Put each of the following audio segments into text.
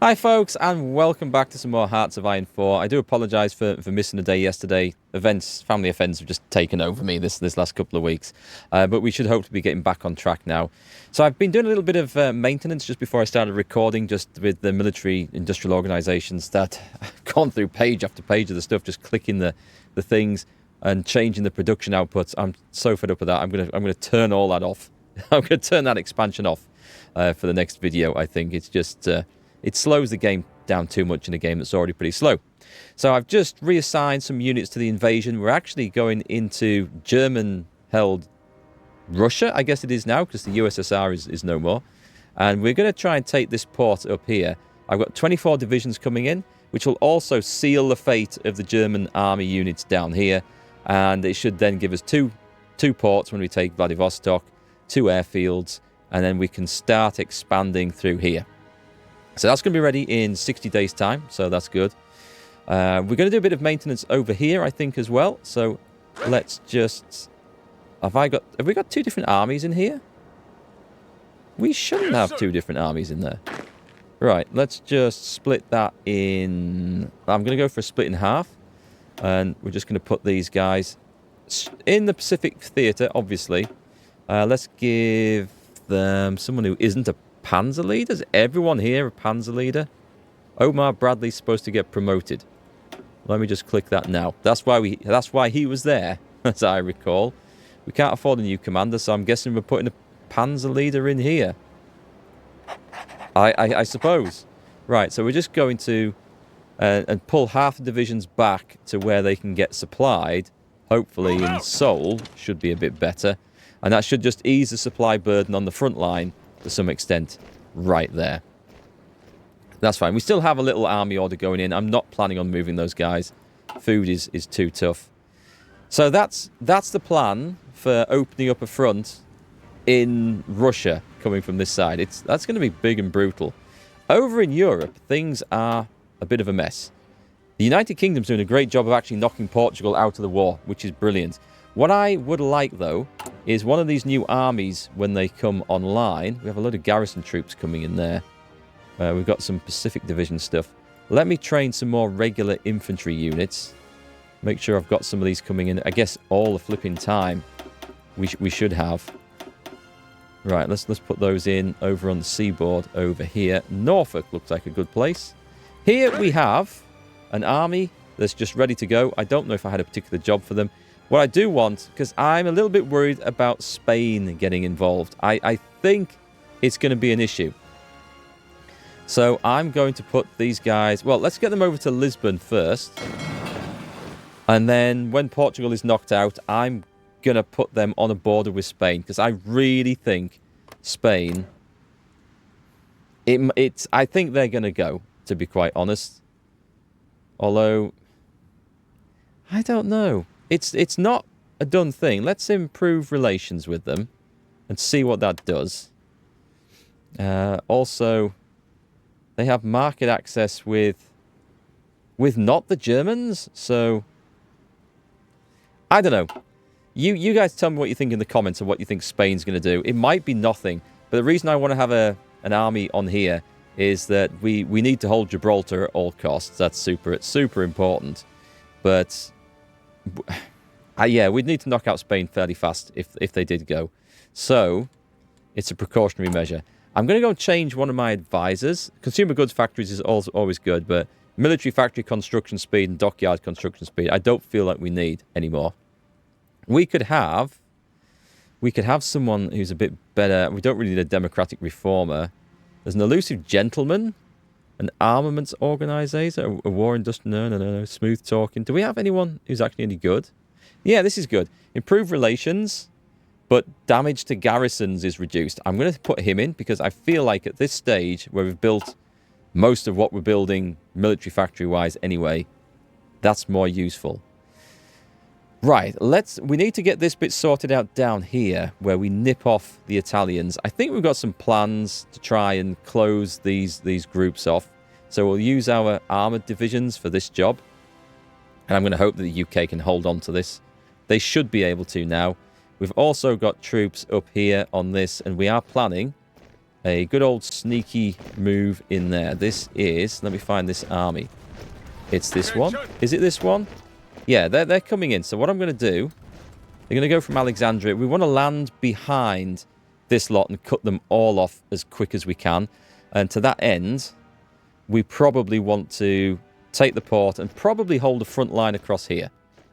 Hi folks, and welcome back to some more Hearts of Iron 4. I do apologise for missing a day yesterday. Family events have just taken over me this last couple of weeks. But we should hope to be getting back on track now. So I've been doing a little bit of maintenance just before I started recording, just with the military industrial organisations that I've gone through page after page of the stuff, just clicking the things and changing the production outputs. I'm so fed up with that. I'm gonna turn all that off. I'm gonna turn that expansion off for the next video. I think it's just... it slows the game down too much in a game that's already pretty slow. So I've just reassigned some units to the invasion. We're actually going into German-held Russia, I guess it is now, because the USSR is no more. And we're going to try and take this port up here. I've got 24 divisions coming in, which will also seal the fate of the German army units down here. And it should then give us two ports when we take Vladivostok, 2 airfields, and then we can start expanding through here. So that's going to be ready in 60 days' time, so that's good. We're going to do a bit of maintenance over here, I think, as well. So let's just... Have we got 2 different armies in here? We shouldn't have 2 different armies in there. Right, let's just split that in... I'm going to go for a split in half. And we're just going to put these guys in the Pacific Theatre, obviously. Let's give them someone who isn't a Panzer leader? Is everyone here a Panzer leader? Omar Bradley's supposed to get promoted. Let me just click that now. That's why he was there, as I recall. We can't afford a new commander, so I'm guessing we're putting a Panzer leader in here. I suppose. Right, so we're just going to and pull half the divisions back to where they can get supplied. Hopefully in Seoul should be a bit better. And that should just ease the supply burden on the front line to some extent right there. That's fine. We still have a little army order going in. I'm not planning on moving those guys. Food is too tough. So that's the plan for opening up a front in Russia coming from this side. That's going to be big and brutal. Over in Europe, things are a bit of a mess. The United Kingdom's doing a great job of actually knocking Portugal out of the war, which is brilliant. What I would like, though, is one of these new armies when they come online. We have a load of garrison troops coming in there. We've got some Pacific Division stuff. Let me train some more regular infantry units. Make sure I've got some of these coming in. I guess all the flipping time we should have. Right, let's put those in over on the seaboard over here. Norfolk looks like a good place. Here we have an army that's just ready to go. I don't know if I had a particular job for them. What I do want, because I'm a little bit worried about Spain getting involved. I think it's going to be an issue. So I'm going to put these guys... Well, let's get them over to Lisbon first. And then when Portugal is knocked out, I'm going to put them on a border with Spain. Because I really think Spain... I think they're going to go, to be quite honest. Although... I don't know. It's not a done thing. Let's improve relations with them and see what that does. Also, they have market access with not the Germans, so I don't know. You guys tell me what you think in the comments and what you think Spain's going to do. It might be nothing, but the reason I want to have an army on here is that we need to hold Gibraltar at all costs. It's super important. But yeah, we'd need to knock out Spain fairly fast if they did go. So, it's a precautionary measure. I'm going to go and change one of my advisors. Consumer goods factories is always good, but military factory construction speed and dockyard construction speed, I don't feel like we need anymore. We could have someone who's a bit better. We don't really need a democratic reformer. There's an elusive gentleman, an armaments organizer, a war industrial... No. Smooth talking. Do we have anyone who's actually any good? Yeah, this is good. Improve relations, but damage to garrisons is reduced. I'm going to put him in because I feel like at this stage, where we've built most of what we're building military factory-wise anyway, that's more useful. Right, we need to get this bit sorted out down here, where we nip off the Italians. I think we've got some plans to try and close these groups off. So we'll use our armoured divisions for this job. And I'm going to hope that the UK can hold on to this. They should be able to now. We've also got troops up here on this, and we are planning a good old sneaky move in there. This is... Let me find this army. It's this one. Is it this one? Yeah, they're coming in. So what I'm going to do... They're going to go from Alexandria. We want to land behind this lot and cut them all off as quick as we can. And to that end, we probably want to take the port and probably hold a front line across here.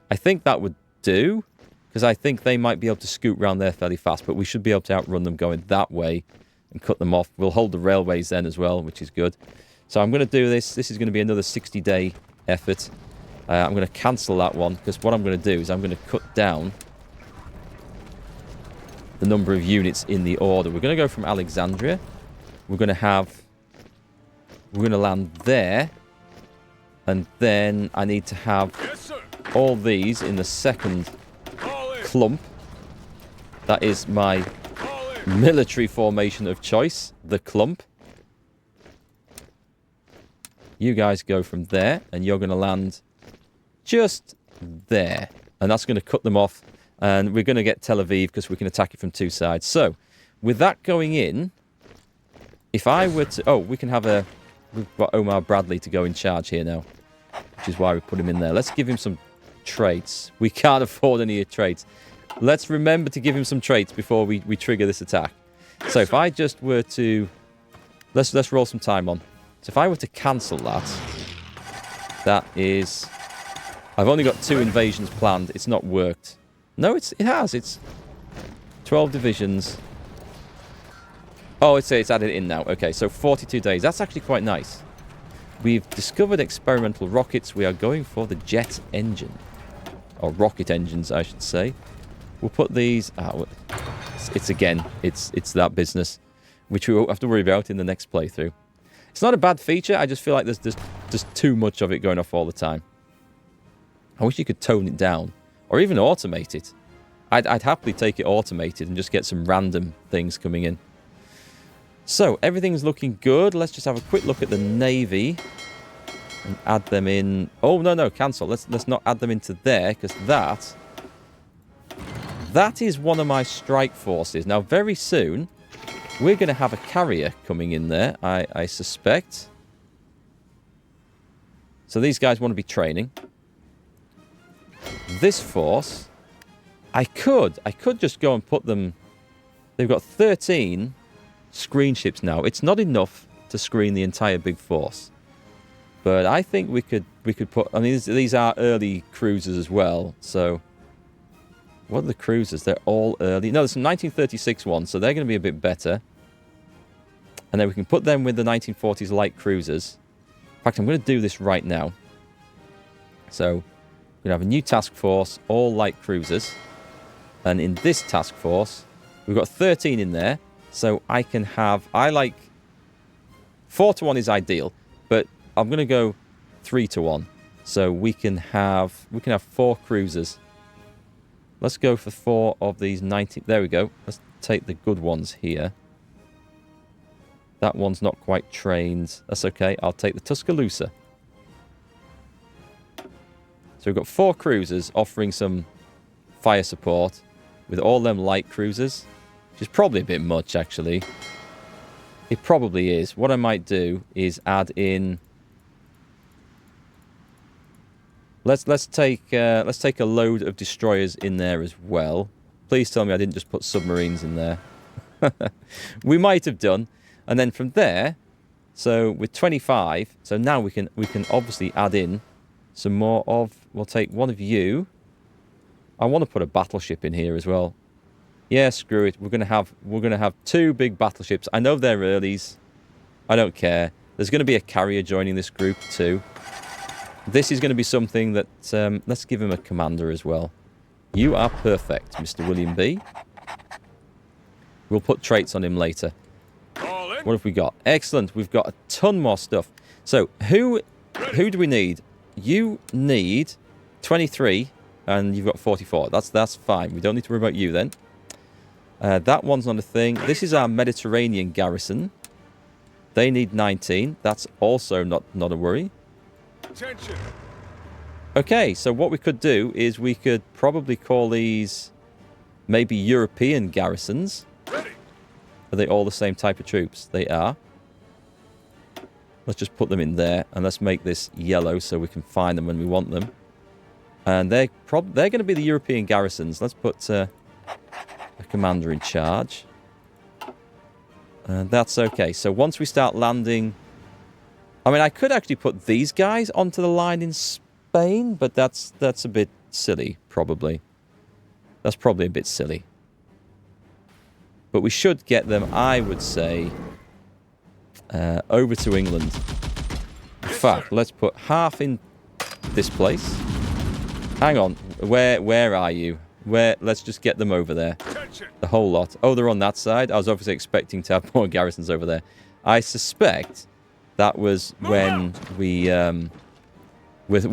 I think that would do, because I think they might be able to scoot around there fairly fast, but we should be able to outrun them going that way and cut them off. We'll hold the railways then as well, which is good. So I'm going to do this. This is going to be another 60-day effort. I'm going to cancel that one, because what I'm going to do is I'm going to cut down the number of units in the order. We're going to go from Alexandria. We're going to land there. And then I need to have all these in the second clump. That is my military formation of choice, the clump. You guys go from there, and you're going to land just there. And that's going to cut them off. And we're going to get Tel Aviv because we can attack it from two sides. So, with that going in, if I were to... Oh, we can have a... We've got Omar Bradley to go in charge here now, which is why we put him in there. Let's give him some traits. We can't afford any traits. Let's remember to give him some traits before we trigger this attack. So, if I just were to... Let's roll some time on. So, if I were to cancel that, that is... I've only got 2 invasions planned. It's not worked. No, it has. It's 12 divisions. Oh, it's added in now. Okay, so 42 days. That's actually quite nice. We've discovered experimental rockets. We are going for the jet engine. Or rocket engines, I should say. We'll put these... it's that business, which we won't have to worry about in the next playthrough. It's not a bad feature. I just feel like there's just too much of it going off all the time. I wish you could tone it down. Or even automate it. I'd happily take it automated and just get some random things coming in. So, everything's looking good. Let's just have a quick look at the Navy. And add them in... Oh, no, cancel. Let's not add them into there, because that is one of my strike forces. Now, very soon, we're going to have a carrier coming in there, I suspect. So, these guys want to be training. This force, I could just go and put them... They've got 13 screen ships now. It's not enough to screen the entire big force. But I think we could put... I mean, these are early cruisers as well, so... What are the cruisers? They're all early. No, there's some 1936 ones, so they're going to be a bit better. And then we can put them with the 1940s light cruisers. In fact, I'm going to do this right now. So... We're going to have a new task force, all light cruisers. And in this task force, we've got 13 in there. So I can have... I like... 4-to-1 is ideal. But I'm going to go 3-to-1. So we can have 4 cruisers. Let's go for 4 of these 19... There we go. Let's take the good ones here. That one's not quite trained. That's okay. I'll take the Tuscaloosa. So we've got 4 cruisers offering some fire support with all them light cruisers, which is probably a bit much, actually. It probably is. What I might do is add in... Let's take a load of destroyers in there as well. Please tell me I didn't just put submarines in there. We might have done. And then from there, so with 25, so now we can obviously add in some more of... We'll take one of you. I want to put a battleship in here as well. Yeah, screw it. We're gonna have 2 big battleships. I know they're earlies. I don't care. There's going to be a carrier joining this group too. This is going to be something that... let's give him a commander as well. You are perfect, Mr. William B. We'll put traits on him later. What have we got? Excellent. We've got a ton more stuff. So, who do we need? You need 23, and you've got 44. That's fine. We don't need to worry about you then. That one's not a thing. This is our Mediterranean garrison. They need 19. That's also not a worry. Attention. Okay, so what we could do is we could probably call these maybe European garrisons. Ready. Are they all the same type of troops? They are. Let's just put them in there. And let's make this yellow so we can find them when we want them. And they're going to be the European garrisons. Let's put a commander in charge. And that's okay. So once we start landing... I mean, I could actually put these guys onto the line in Spain, but that's a bit silly, probably. That's probably a bit silly. But we should get them, I would say, over to England. In fact, let's put half in this place. Hang on. Where are you? Let's just get them over there. The whole lot. Oh, they're on that side. I was obviously expecting to have more garrisons over there. I suspect that was when we're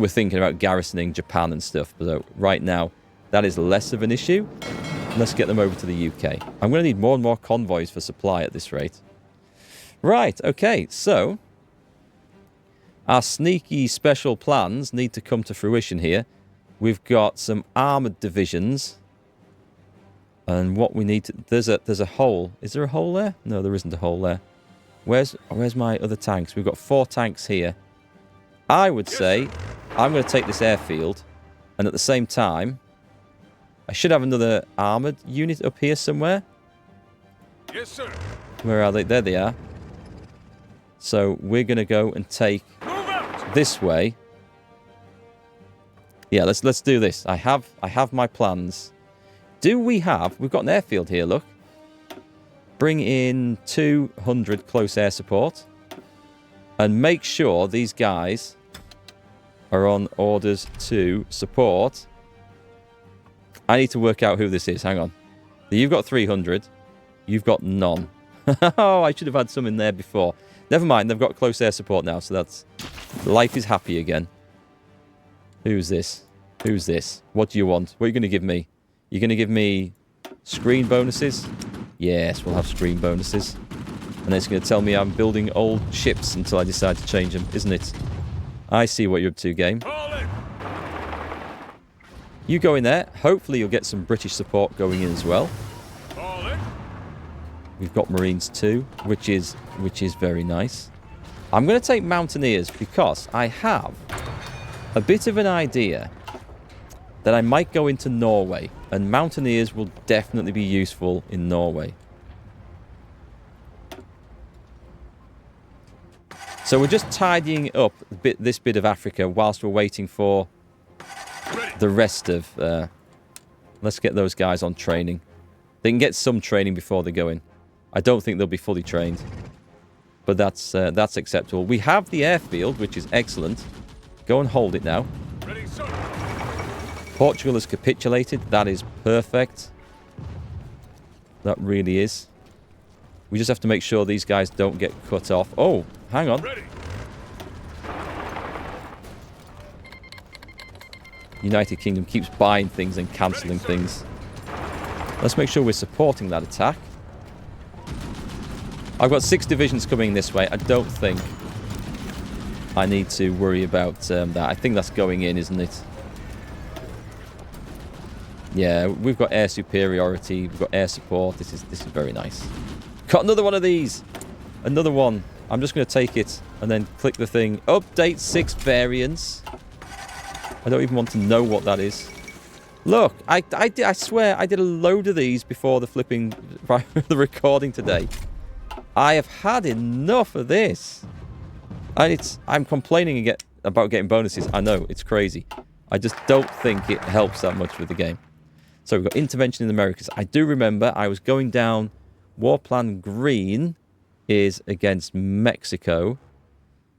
thinking about garrisoning Japan and stuff. But right now, that is less of an issue. Let's get them over to the UK. I'm going to need more and more convoys for supply at this rate. Right, okay, so our sneaky special plans need to come to fruition here. We've got some armoured divisions. And what we need to... There's a hole. Is there a hole there? No, there isn't a hole there. Where's my other tanks? We've got 4 tanks here. I would say I'm going to take this airfield. And at the same time, I should have another armoured unit up here somewhere. Yes, sir. Where are they? There they are. So we're going to go and take this way. Yeah, let's do this. I have my plans. We've got an airfield here, look. Bring in 200 close air support. And make sure these guys are on orders to support. I need to work out who this is. Hang on. You've got 300. You've got none. Oh, I should have had some in there before. Never mind, they've got close air support now, so that's... Life is happy again. Who's this? Who's this? What do you want? What are you going to give me? You're going to give me screen bonuses? Yes, we'll have screen bonuses. And it's going to tell me I'm building old ships until I decide to change them, isn't it? I see what you're up to, game. You go in there. Hopefully you'll get some British support going in as well. We've got Marines too, which is very nice. I'm going to take Mountaineers because I have a bit of an idea that I might go into Norway, and Mountaineers will definitely be useful in Norway. So we're just tidying up this bit of Africa whilst we're waiting for the rest of... let's get those guys on training. They can get some training before they go in. I don't think they'll be fully trained. But that's acceptable. We have the airfield, which is excellent. Go and hold it now. Ready, sir. Portugal has capitulated. That is perfect. That really is. We just have to make sure these guys don't get cut off. Oh, hang on. Ready. United Kingdom keeps buying things and cancelling things. Let's make sure we're supporting that attack. I've got 6 divisions coming this way. I don't think I need to worry about that. I think that's going in, isn't it? Yeah, we've got air superiority. We've got air support. This is very nice. Got another one of these. Another one. I'm just going to take it and then click the thing. Update 6 variants. I don't even want to know what that is. Look, I swear I did a load of these before the flipping the recording today. I have had enough of this. And I'm complaining about getting bonuses. I know, it's crazy. I just don't think it helps that much with the game. So we've got intervention in the Americas. I do remember I was going down... War Plan Green is against Mexico.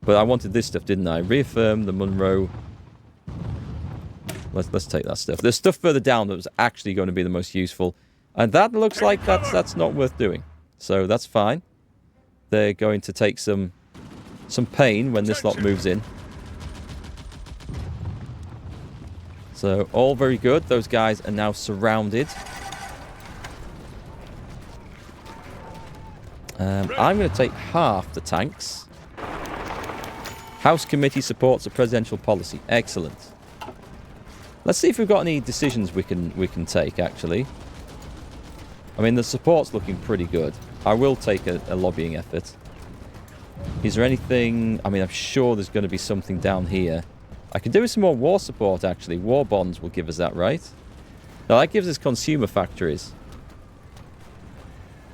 But I wanted this stuff, didn't I? Reaffirm the Monroe... Let's take that stuff. There's stuff further down that was actually going to be the most useful. And that looks like that's not worth doing. So that's fine. They're going to take some pain when this lot moves in. So all very good. Those guys are now surrounded. I'm going to take half the tanks. House Committee supports a presidential policy. Excellent. Let's see if we've got any decisions we can take, actually. I mean, the support's looking pretty good. I will take a lobbying effort. Is there anything... I mean, I'm sure there's going to be something down here. I could do with some more war support, actually. War bonds will give us that, right? No, that gives us consumer factories.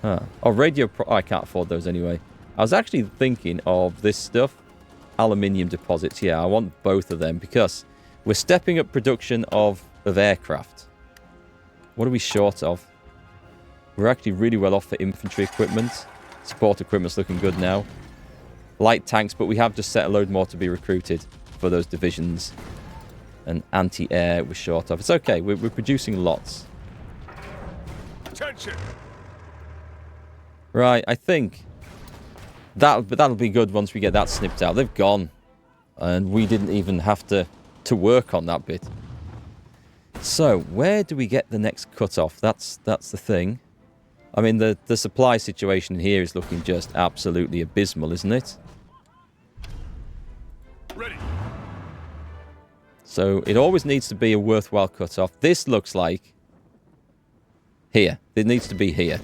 Huh. Oh, radio... Oh, I can't afford those anyway. I was actually thinking of this stuff. Aluminium deposits. Yeah, I want both of them because we're stepping up production of aircraft. What are we short of? We're actually really well off for infantry equipment. Support equipment's looking good now. Light tanks, but we have just set a load more to be recruited for those divisions. And anti-air we're short of. It's okay, we're producing lots. Attention. Right, I think that'll be good once we get that snipped out. They've gone. And we didn't even have to work on that bit. So, where do we get the next cut-off? That's the thing. I mean, the supply situation here is looking just absolutely abysmal, isn't it? Ready. So, it always needs to be a worthwhile cut-off. This looks like... Here. It needs to be here.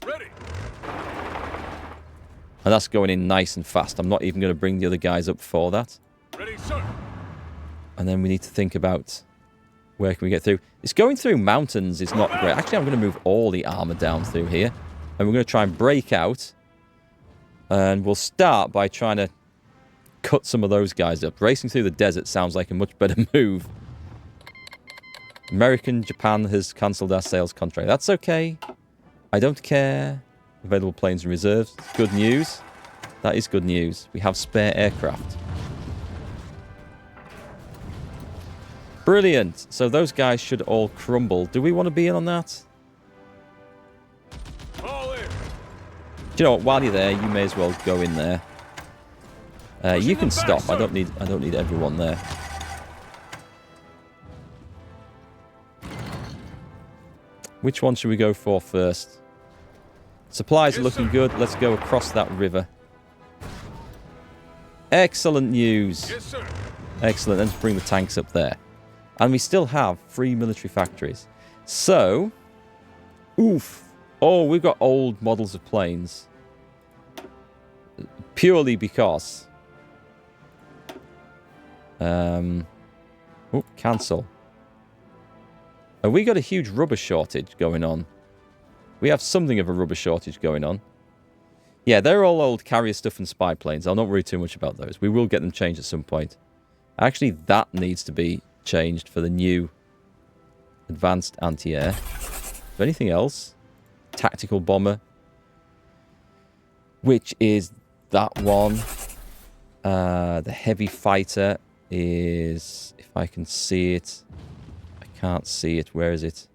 Ready. And that's going in nice and fast. I'm not even going to bring the other guys up for that. Ready, sir. And then we need to think about... Where can we get through? It's going through mountains is not great. Actually, I'm going to move all the armor down through here. And we're going to try and break out. And we'll start by trying to cut some of those guys up. Racing through the desert sounds like a much better move. Japan has cancelled our sales contract. That's okay. I don't care. Available planes and reserves. Good news. That is good news. We have spare aircraft. Brilliant. So those guys should all crumble. Do we want to be in on that? All in. Do you know what? While you're there, you may as well go in there. You can stop. I don't need everyone there. Which one should we go for first? Supplies are looking good. Let's go across that river. Excellent news. Yes, sir. Excellent. Let's bring the tanks up there. And we still have 3 military factories. So, oof. Oh, we've got old models of planes. Purely because... Oh, cancel. Have we got a huge rubber shortage going on? We have something of a rubber shortage going on. Yeah, they're all old carrier stuff and spy planes. I'll not worry too much about those. We will get them changed at some point. Actually, that needs to be changed for the new advanced anti-air. Anything else? Tactical bomber. Which is that one. The heavy fighter is... If I can see it. I can't see it. Where is it?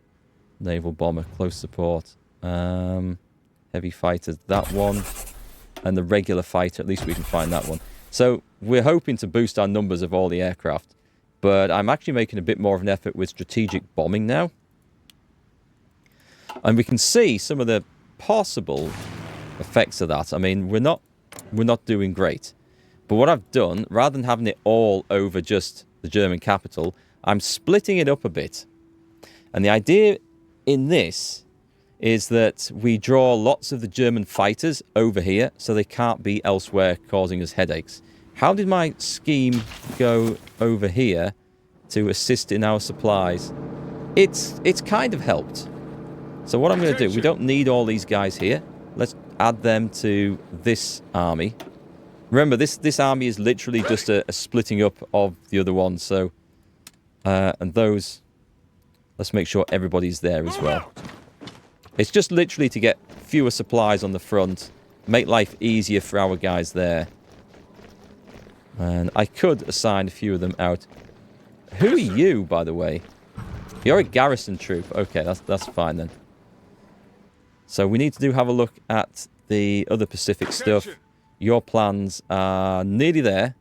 Naval bomber. Close support. Heavy fighter. That one. And the regular fighter. At least we can find that one. So we're hoping to boost our numbers of all the aircraft. But I'm actually making a bit more of an effort with strategic bombing now. And we can see some of the possible effects of that. I mean, we're not doing great. But what I've done, rather than having it all over just the German capital, I'm splitting it up a bit. And the idea in this is that we draw lots of the German fighters over here so they can't be elsewhere causing us headaches. How did my scheme go over here to assist in our supplies? It's kind of helped. So what I'm going to do, we don't need all these guys here. Let's add them to this army. Remember, this army is literally just a splitting up of the other ones. So, and those, let's make sure everybody's there as well. It's just literally to get fewer supplies on the front, make life easier for our guys there. And I could assign a few of them out. Who are you, by the way? You're a garrison troop. Okay, that's fine then. So we need to have a look at the other Pacific stuff. Your plans are nearly there.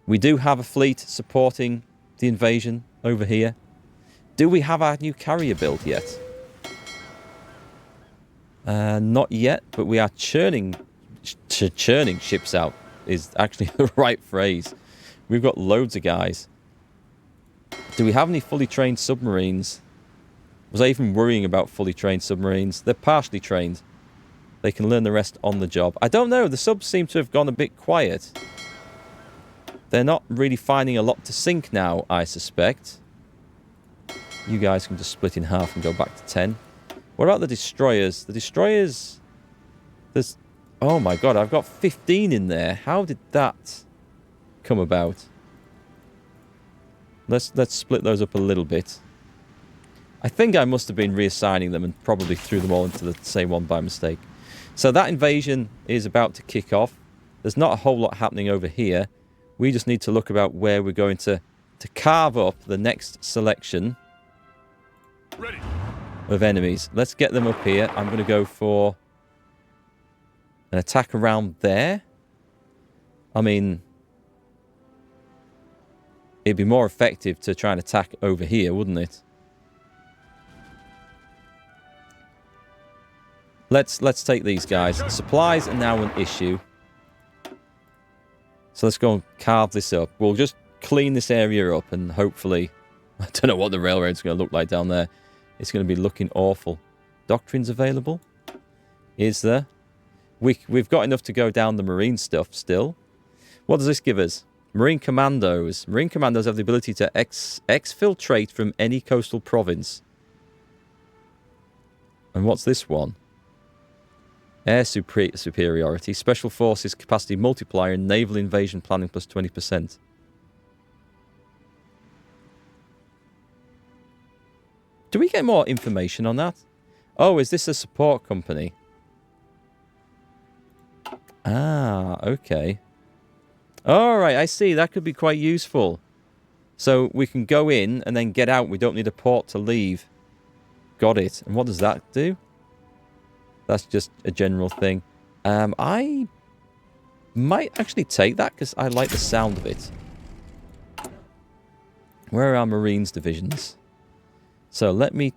We do have a fleet supporting the invasion over here. Do we have our new carrier built yet? Not yet, but we are churning ships out. Is actually the right phrase. We've got loads of guys. Do we have any fully trained submarines? Was I even worrying about fully trained submarines? They're partially trained. They can learn the rest on the job. I don't know. The subs seem to have gone a bit quiet. They're not really finding a lot to sink now, I suspect. You guys can just split in half and go back to 10. What about the destroyers? The destroyers... There's... Oh my god, I've got 15 in there. How did that come about? Let's split those up a little bit. I think I must have been reassigning them and probably threw them all into the same one by mistake. So that invasion is about to kick off. There's not a whole lot happening over here. We just need to look about where we're going to carve up the next selection of enemies. Let's get them up here. I'm going to go for an attack around there. I mean, it'd be more effective to try and attack over here, wouldn't it? Let's take these guys. Supplies are now an issue. So let's go and carve this up. We'll just clean this area up and hopefully... I don't know what the railroad's going to look like down there. It's going to be looking awful. Doctrines available? Is there? We've got enough to go down the marine stuff still. What does this give us? Marine Commandos. Marine Commandos have the ability to exfiltrate from any coastal province. And what's this one? Air superiority, special forces capacity multiplier, and naval invasion planning plus 20%. Do we get more information on that? Oh, is this a support company? Ah, okay. Alright, I see. That could be quite useful. So we can go in and then get out. We don't need a port to leave. Got it. And what does that do? That's just a general thing. I might actually take that because I like the sound of it. Where are our Marines divisions? So let me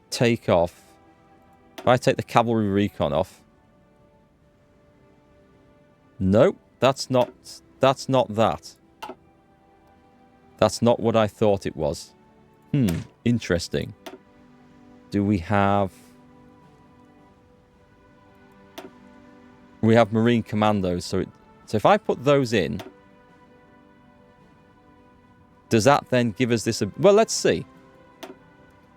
take off. If I take the cavalry recon off. Nope, that's not that. That's not what I thought it was. Interesting. Do we have... We have Marine Commandos, so if I put those in, does that then give us this... Well, let's see.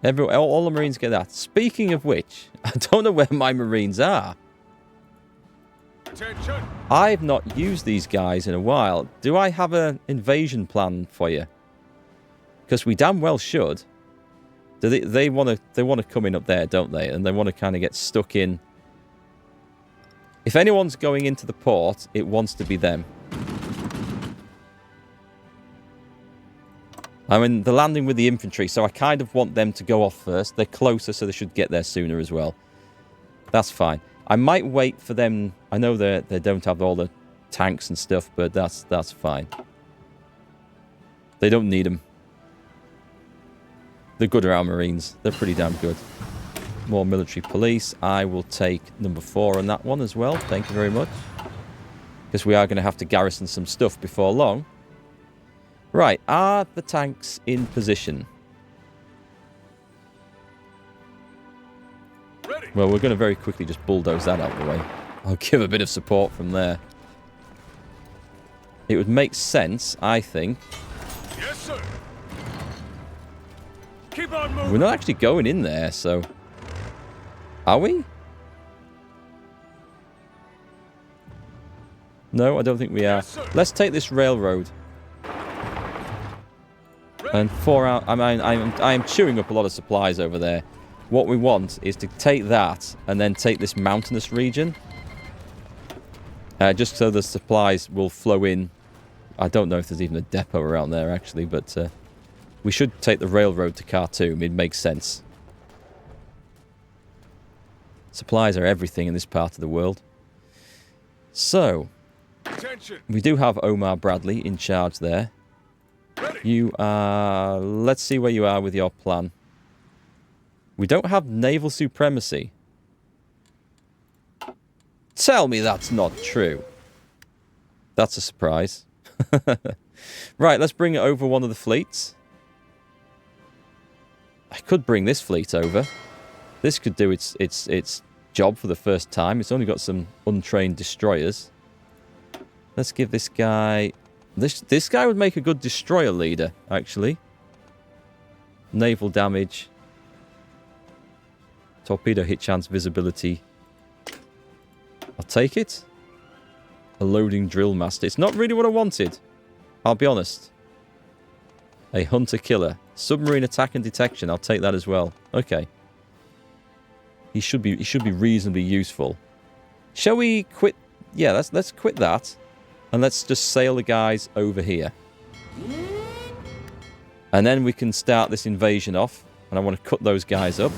All the Marines get that. Speaking of which, I don't know where my Marines are. Attention. I've not used these guys in a while. Do I have an invasion plan for you? Because we damn well should. Do they want to come in up there, don't they? And they want to kind of get stuck in. If anyone's going into the port, it wants to be them. I'm in the landing with the infantry, so I kind of want them to go off first. They're closer, so they should get there sooner as well. That's fine. I might wait for them. I know they don't have all the tanks and stuff, but that's fine. They don't need them. They're good around Marines. They're pretty damn good. More military police. I will take number 4 on that one as well. Thank you very much. Because we are going to have to garrison some stuff before long. Right, are the tanks in position? Ready. Well, we're going to very quickly just bulldoze that out of the way. I'll give a bit of support from there. It would make sense, I think. Yes, sir. Keep on moving. We're not actually going in there, so... Are we? No, I don't think we are. Yes, sir. Let's take this railroad. And 4 out... I am chewing up a lot of supplies over there. What we want is to take that and then take this mountainous region. Just so the supplies will flow in. I don't know if there's even a depot around there, actually, but we should take the railroad to Khartoum. It makes sense. Supplies are everything in this part of the world. So, Attention. we do have Omar Bradley in charge there. Ready. You are... Let's see where you are with your plan. We don't have naval supremacy. Tell me that's not true. That's a surprise. Right, let's bring it over one of the fleets. I could bring this fleet over. This could do its job for the first time. It's only got some untrained destroyers. Let's give this guy... This guy would make a good destroyer leader, actually. Naval damage. Torpedo hit chance, visibility. I'll take it. A loading drill master. It's not really what I wanted. I'll be honest. A hunter killer. Submarine attack and detection. I'll take that as well. Okay. He should be reasonably useful. Shall we quit? Yeah, let's quit that. And let's just sail the guys over here. And then we can start this invasion off. And I want to cut those guys up.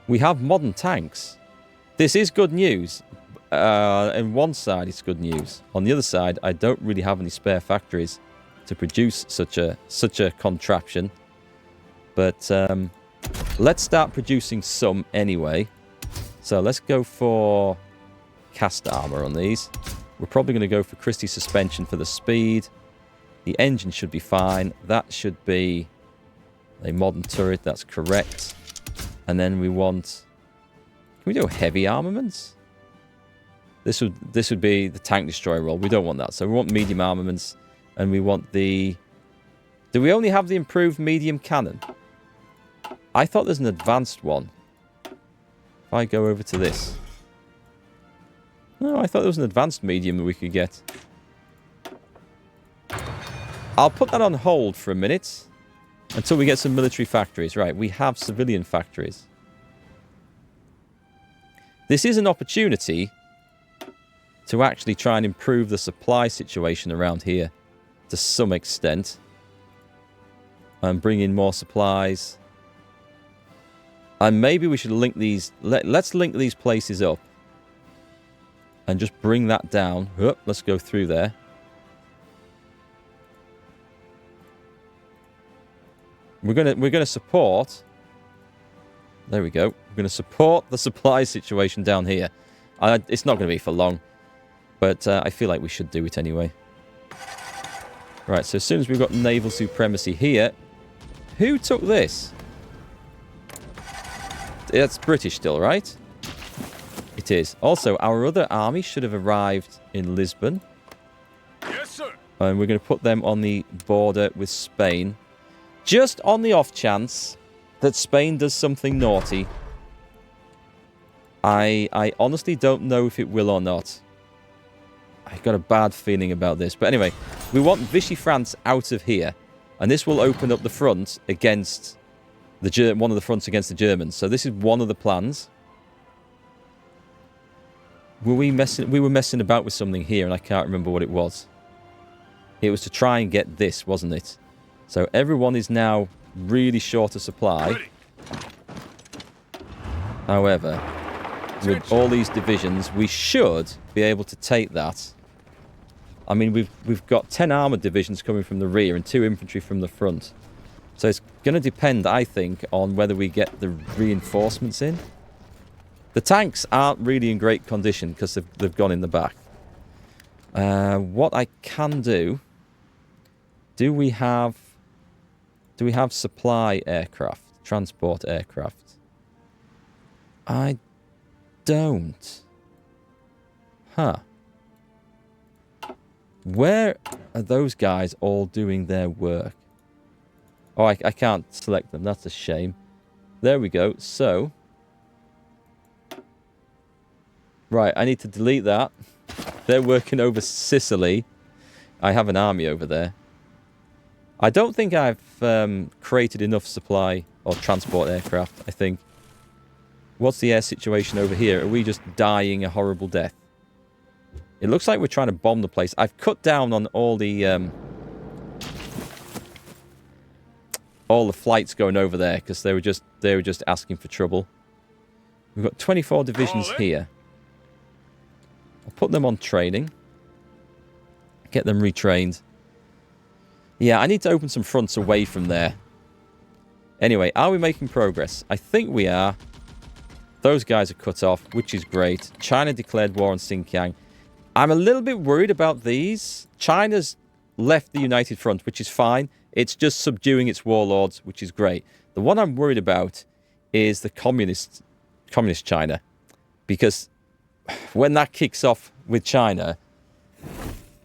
We have modern tanks. This is good news. On one side, it's good news. On the other side, I don't really have any spare factories to produce such a contraption. But let's start producing some anyway. So let's go for cast armor on these. We're probably going to go for Christie suspension for the speed. The engine should be fine. That should be a modern turret. That's correct. And then we want... Can we do heavy armaments? This would be the tank destroyer role. We don't want that. So we want medium armaments. And we want the... Do we only have the improved medium cannon? I thought there's an advanced one. If I go over to this... No, I thought there was an advanced medium that we could get. I'll put that on hold for a minute. Until we get some military factories. Right, we have civilian factories. This is an opportunity to actually try and improve the supply situation around here. To some extent. And bring in more supplies. And maybe we should link these... Let's link these places up. And just bring that down. Let's go through there. We're gonna support. There we go. We're gonna support the supply situation down here. It's not gonna be for long, but I feel like we should do it anyway. Right. So as soon as we've got naval supremacy here, who took this? It's British still, right? It is. Also, our other army should have arrived in Lisbon. Yes, sir. And we're going to put them on the border with Spain. Just on the off chance that Spain does something naughty. I honestly don't know if it will or not. I've got a bad feeling about this. But anyway, we want Vichy France out of here. And this will open up the front against one of the fronts against the Germans. So this is one of the plans. We were messing about with something here, and I can't remember what it was. It was to try and get this, wasn't it? So everyone is now really short of supply. Ready. However, with all these divisions, we should be able to take that. I mean, we've got 10 armoured divisions coming from the rear and 2 infantry from the front. So it's going to depend, I think, on whether we get the reinforcements in. The tanks aren't really in great condition because they've gone in the back. What I can do... Do we have supply aircraft? Transport aircraft? I don't. Huh. Where are those guys all doing their work? Oh, I can't select them. That's a shame. There we go. So... Right, I need to delete that. They're working over Sicily. I have an army over there. I don't think I've created enough supply or transport aircraft, I think. What's the air situation over here? Are we just dying a horrible death? It looks like we're trying to bomb the place. I've cut down on all the flights going over there because they were just asking for trouble. We've got 24 divisions here. I'll put them on training. Get them retrained. Yeah, I need to open some fronts away from there. Anyway, are we making progress? I think we are. Those guys are cut off, which is great. China declared war on Xinjiang. I'm a little bit worried about these. China's left the United Front, which is fine. It's just subduing its warlords, which is great. The one I'm worried about is the communist Communist China. Because when that kicks off with China,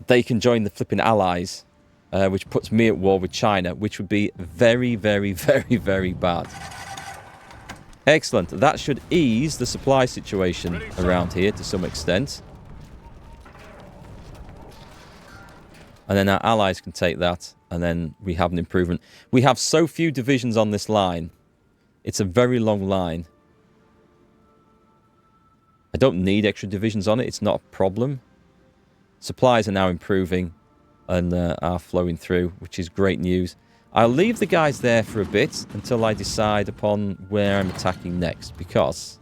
they can join the flipping Allies, which puts me at war with China, which would be very, very, very, very bad. Excellent. That should ease the supply situation around here to some extent. And then our allies can take that, and then we have an improvement. We have so few divisions on this line. It's a very long line. I don't need extra divisions on it. It's not a problem. Supplies are now improving and are flowing through, which is great news. I'll leave the guys there for a bit until I decide upon where I'm attacking next, because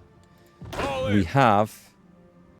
we have